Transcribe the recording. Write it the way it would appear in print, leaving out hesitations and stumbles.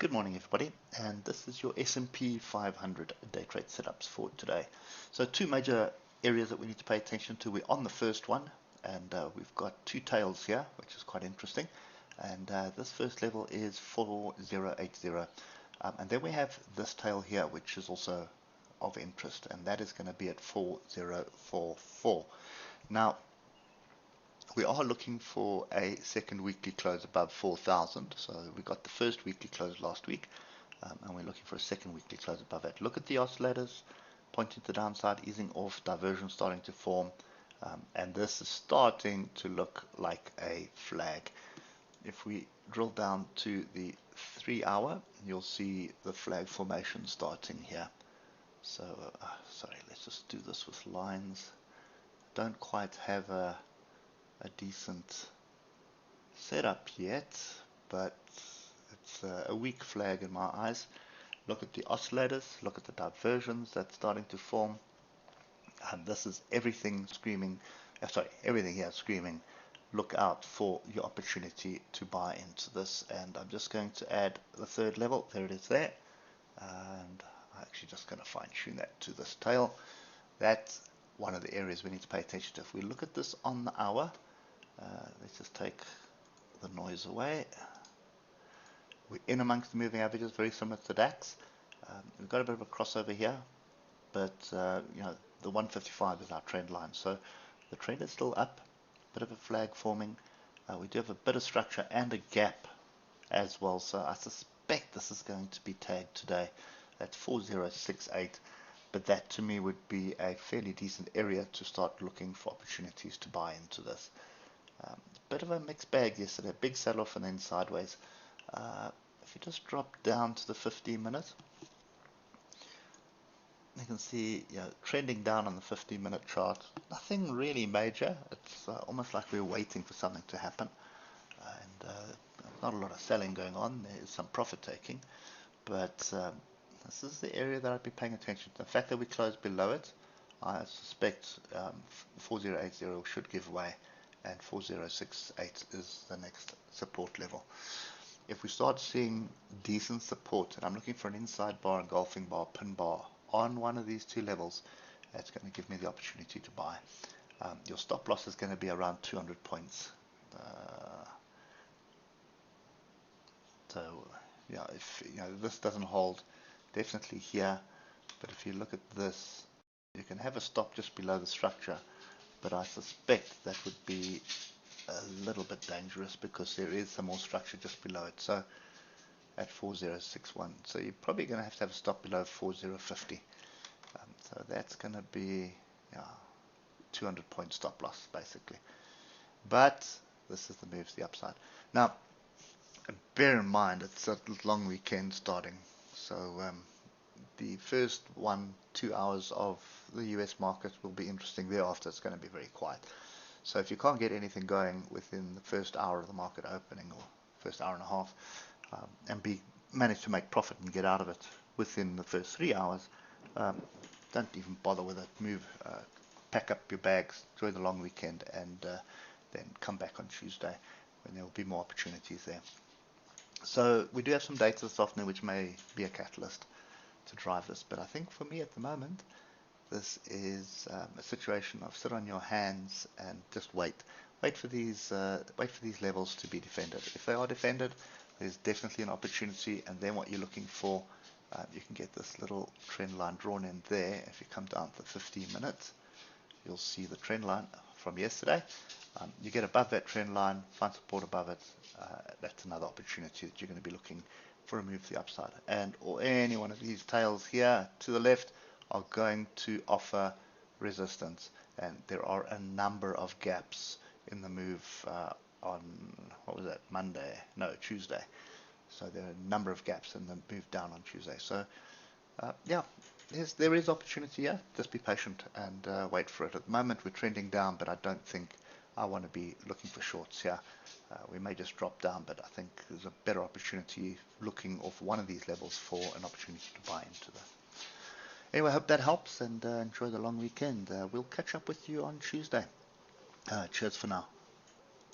Good morning everybody, and this is your S&P 500 day trade setups for today. So two major areas that we need to pay attention to. We're on the first one, and we've got two tails here, which is quite interesting. And this first level is 4080, and then we have this tail here, which is also of interest, and that is going to be at 4044. Now, we are looking for a second weekly close above 4,000. So we got the first weekly close last week, and we're looking for a second weekly close above it. Look at the oscillators pointing to the downside, easing off, diversion starting to form, and this is starting to look like a flag. If we drill down to the 3 hour, you'll see the flag formation starting here. So sorry, let's just do this with lines. Don't quite have a decent setup yet, but it's a weak flag in my eyes. Look at the oscillators, look at the diversions that's starting to form, and this is everything screaming, everything here screaming, look out for your opportunity to buy into this. And I'm just going to add the third level. There it is there, and I'm actually just going to fine tune that to this tail. That's one of the areas we need to pay attention to. If we look at this on the hour, let's just take the noise away. We're in amongst the moving averages, very similar to the DAX. We've got a bit of a crossover here, but you know, the 155 is our trend line, so the trend is still up. Bit of a flag forming. We do have a bit of structure and a gap as well, so I suspect this is going to be tagged today. That's 4068, but that to me would be a fairly decent area to start looking for opportunities to buy into this. Bit of a mixed bag yesterday, big sell-off and then sideways. If you just drop down to the 15-minute, you can see, you know, trending down on the 15-minute chart. Nothing really major. It's almost like we're waiting for something to happen, and not a lot of selling going on. There is some profit taking, but this is the area that I'd be paying attention to. The fact that we closed below it, I suspect 4080 should give way, and 4068 is the next support level. If we start seeing decent support, and I'm looking for an inside bar, engulfing bar, pin bar on one of these two levels, that's going to give me the opportunity to buy. Your stop loss is going to be around 200 points. So yeah, if you know this doesn't hold, definitely here. But if you look at this, you can have a stop just below the structure, but I suspect that would be a little bit dangerous because there is some more structure just below it. So at 4061, so you're probably going to have a stop below 4050. So that's going to be 200 point stop loss basically. But this is the move to the upside. Now bear in mind it's a long weekend starting, so the first 1-2 hours of the US market will be interesting. Thereafter it's going to be very quiet. So if you can't get anything going within the first hour of the market opening, or first hour and a half, and manage to make profit and get out of it within the first 3 hours, don't even bother with it. Move, pack up your bags, enjoy the long weekend, and then come back on Tuesday when there will be more opportunities there. So we do have some data this afternoon which may be a catalyst to drive this, but I think for me at the moment, this is a situation of sit on your hands and just wait for these levels to be defended. If they are defended, there's definitely an opportunity, and then what you're looking for, you can get this little trend line drawn in there. If you come down to the 15 minutes, you'll see the trend line from yesterday. You get above that trend line, find support above it. That's another opportunity that you're going to be looking for a move to the upside. And or any one of these tails here to the left are going to offer resistance, and there are a number of gaps in the move on, what was that, Tuesday. So there are a number of gaps in the move down on Tuesday. So yeah, there is opportunity here. Just be patient and wait for it. At the moment we're trending down, but I don't think I want to be looking for shorts here. We may just drop down, but I think there's a better opportunity looking off one of these levels for an opportunity to buy into that. Anyway, I hope that helps, and enjoy the long weekend. We'll catch up with you on Tuesday. Cheers for now.